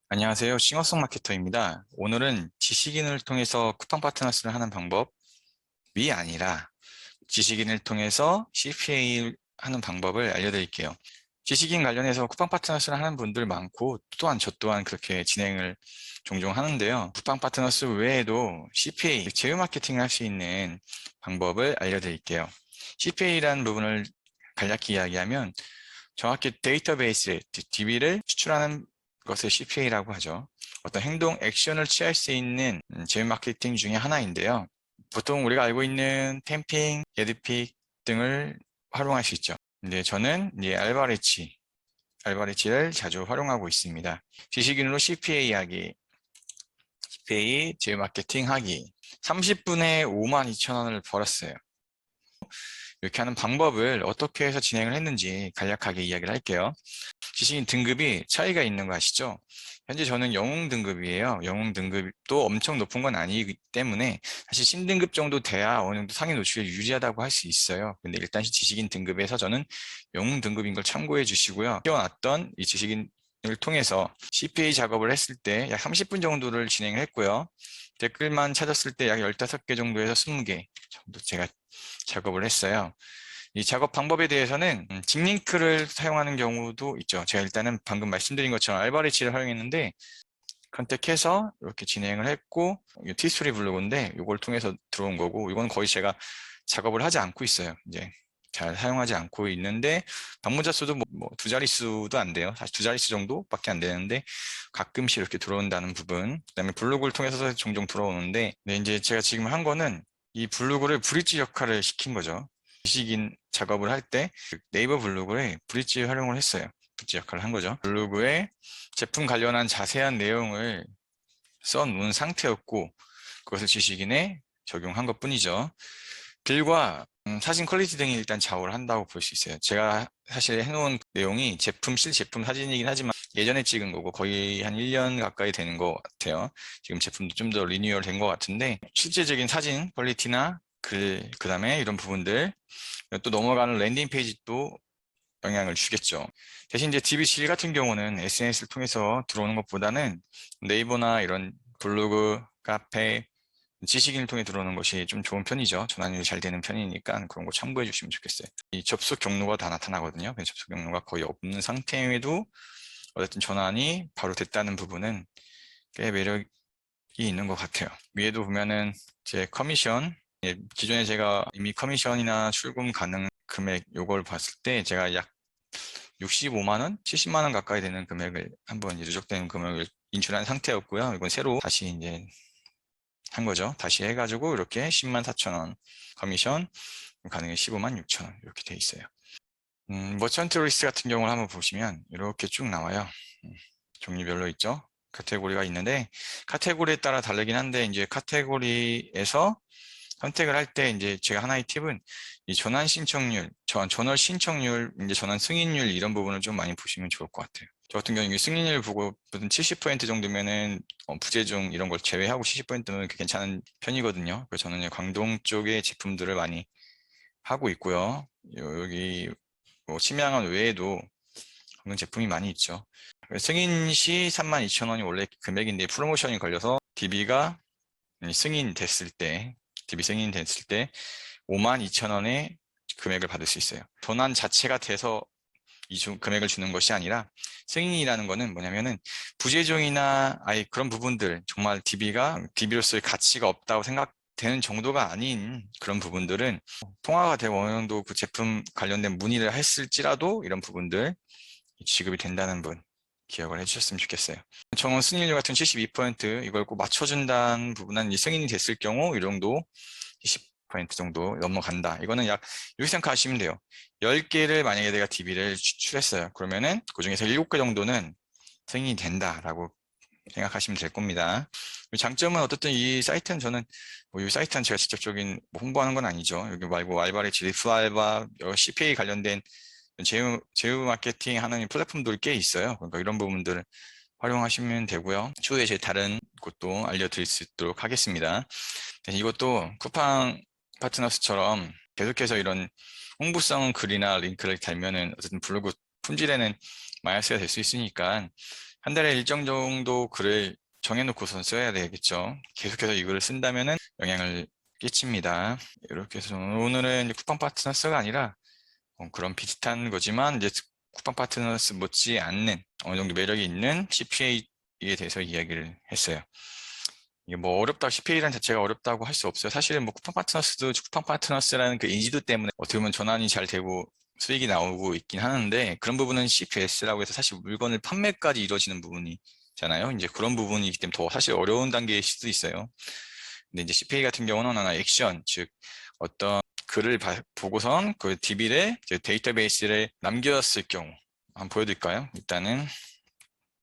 안녕하세요. 싱어송 마케터입니다. 오늘은 지식인을 통해서 쿠팡 파트너스를 하는 방법이 아니라 지식인을 통해서 CPA 하는 방법을 알려드릴게요. 지식인 관련해서 쿠팡 파트너스를 하는 분들 많고 또한 저 또한 그렇게 진행을 종종 하는데요. 쿠팡 파트너스 외에도 CPA, 제휴 마케팅을 할 수 있는 방법을 알려드릴게요. CPA라는 부분을 간략히 이야기하면 정확히 데이터베이스, DB를 추출하는 것을 CPA라고 하죠. 어떤 행동, 액션을 취할 수 있는 제휴 마케팅 중에 하나인데요. 보통 우리가 알고 있는 캠핑, 예드픽 등을 활용할 수 있죠. 근데 저는 이제 알바리치를 자주 활용하고 있습니다. 지식인으로 CPA 하기, CPA 제휴 마케팅 하기. 30분에 5만 2천 원을 벌었어요. 이렇게 하는 방법을 어떻게 해서 진행을 했는지 간략하게 이야기를 할게요. 지식인 등급이 차이가 있는 거 아시죠? 현재 저는 영웅 등급이에요. 영웅 등급도 엄청 높은 건 아니기 때문에 사실 신등급 정도 돼야 어느 정도 상위 노출이 유지하다고 할 수 있어요. 근데 일단 지식인 등급에서 저는 영웅 등급인 걸 참고해 주시고요. 키워놨던 이 지식인을 통해서 CPA 작업을 했을 때 약 30분 정도를 진행을 했고요. 댓글만 찾았을 때 약 15개 정도에서 20개 정도 제가 작업을 했어요. 이 작업 방법에 대해서는 직링크를 사용하는 경우도 있죠. 제가 일단은 방금 말씀드린 것처럼 알바리치를 활용했는데 컨택해서 이렇게 진행을 했고 티스토리 블로그인데 이걸 통해서 들어온 거고 이건 거의 제가 작업을 하지 않고 있어요. 이제 잘 사용하지 않고 있는데 방문자 수도 두 자릿수도 안 돼요. 사실 두 자릿수 정도밖에 안 되는데 가끔씩 이렇게 들어온다는 부분 그다음에 블로그를 통해서 종종 들어오는데 네, 이제 제가 지금 한 거는 이 블로그를 브릿지 역할을 시킨 거죠. 지식인 작업을 할 때 네이버 블로그에 브릿지 활용을 했어요. 브릿지 역할을 한 거죠. 블로그에 제품 관련한 자세한 내용을 써놓은 상태였고 그것을 지식인에 적용한 것뿐이죠. 글과 사진 퀄리티 등이 일단 좌우를 한다고 볼 수 있어요. 제가 사실 해놓은 내용이 실제품 사진이긴 하지만 예전에 찍은 거고 거의 한 1년 가까이 되는 것 같아요. 지금 제품도 좀 더 리뉴얼 된 것 같은데 실제적인 사진 퀄리티나 그 다음에 이런 부분들 또 넘어가는 랜딩 페이지도 영향을 주겠죠. 대신 이제 DB 질 같은 경우는 SNS를 통해서 들어오는 것보다는 네이버나 이런 블로그, 카페, 지식인을 통해 들어오는 것이 좀 좋은 편이죠. 전환율이 잘 되는 편이니까 그런 거 참고해 주시면 좋겠어요. 이 접속 경로가 다 나타나거든요. 접속 경로가 거의 없는 상태임에도 어쨌든 전환이 바로 됐다는 부분은 꽤 매력이 있는 것 같아요. 위에도 보면은 제 커미션, 기존에 제가 이미 커미션이나 출금 가능 금액 요걸 봤을 때 제가 약 65만 원, 70만 원 가까이 되는 금액을 한번 누적된 금액을 인출한 상태였고요. 이건 새로 다시 이제 한 거죠. 다시 해가지고 이렇게 10만 4천 원 커미션 가능해 15만 6천 원 이렇게 돼 있어요. 머천트 리스트 같은 경우를 한번 보시면 이렇게 쭉 나와요. 종류별로 있죠. 카테고리가 있는데 카테고리에 따라 다르긴 한데 이제 카테고리에서 선택을 할 때 이제 제가 하나의 팁은 이 전환 신청률, 전월 신청률, 이제 전환 승인율 이런 부분을 좀 많이 보시면 좋을 것 같아요. 저 같은 경우는 승인율 보고 보통 70% 정도면은 부재중 이런 걸 제외하고 70%면 괜찮은 편이거든요. 그래서 저는 광동 쪽의 제품들을 많이 하고 있고요. 여기 뭐 심양원 외에도 광동 제품이 많이 있죠. 승인 시 32,000원이 원래 금액인데 프로모션이 걸려서 DB가 승인됐을 때 DB 승인됐을 때 52,000원의 금액을 받을 수 있어요. 전환 자체가 돼서 금액을 주는 것이 아니라 승인이라는 거는 뭐냐면은 부재중이나 아예 그런 부분들 정말 DB로서의 가치가 없다고 생각되는 정도가 아닌 그런 부분들은 통화가 되고 어느 정도 그 제품 관련된 문의를 했을지라도 이런 부분들 지급이 된다는 분 기억을 해주셨으면 좋겠어요. 정원 승인율 같은 72% 이걸 꼭 맞춰준다는 부분은 승인이 됐을 경우 이 정도 20% 정도 넘어간다. 이거는 약 이렇게 생각하시면 돼요. 10개를 만약에 내가 DB를 추출했어요. 그러면은 그 중에서 7개 정도는 승인이 된다라고 생각하시면 될 겁니다. 장점은 어떻든 이 사이트는 저는 이 사이트는 제가 직접적인 홍보하는 건 아니죠. 여기 말고 알바레치, 리플알바, CPA 관련된 제휴 마케팅 하는 플랫폼들이 꽤 있어요. 그러니까 이런 부분들을 활용하시면 되고요. 추후에 제 다른 곳도 알려드릴 수 있도록 하겠습니다. 이것도 쿠팡 파트너스처럼 계속해서 이런 홍보성 글이나 링크를 달면은 어쨌든 블로그 품질에는 마이너스가 될 수 있으니까 한 달에 일정 정도 글을 정해놓고선 써야 되겠죠. 계속해서 이거를 쓴다면은 영향을 끼칩니다. 이렇게 해서 오늘은 이제 쿠팡 파트너스가 아니라 그런 비슷한 거지만 이제 쿠팡 파트너스 못지 않는 어느 정도 매력이 있는 CPA에 대해서 이야기를 했어요. 이게 뭐 어렵다, CPA라는 자체가 어렵다고 할 수 없어요. 사실은 뭐 쿠팡 파트너스도 쿠팡 파트너스라는 그 인지도 때문에 어떻게 보면 전환이 잘 되고 수익이 나오고 있긴 하는데, 그런 부분은 CPS라고 해서 사실 물건을 판매까지 이루어지는 부분이잖아요. 이제 그런 부분이기 때문에 더 사실 어려운 단계일 수도 있어요. 근데 이제 CPA 같은 경우는 하나 액션, 즉 어떤 글을 보고선 그 DB에 데이터베이스를 남겼을 경우 한번 보여드릴까요? 일단은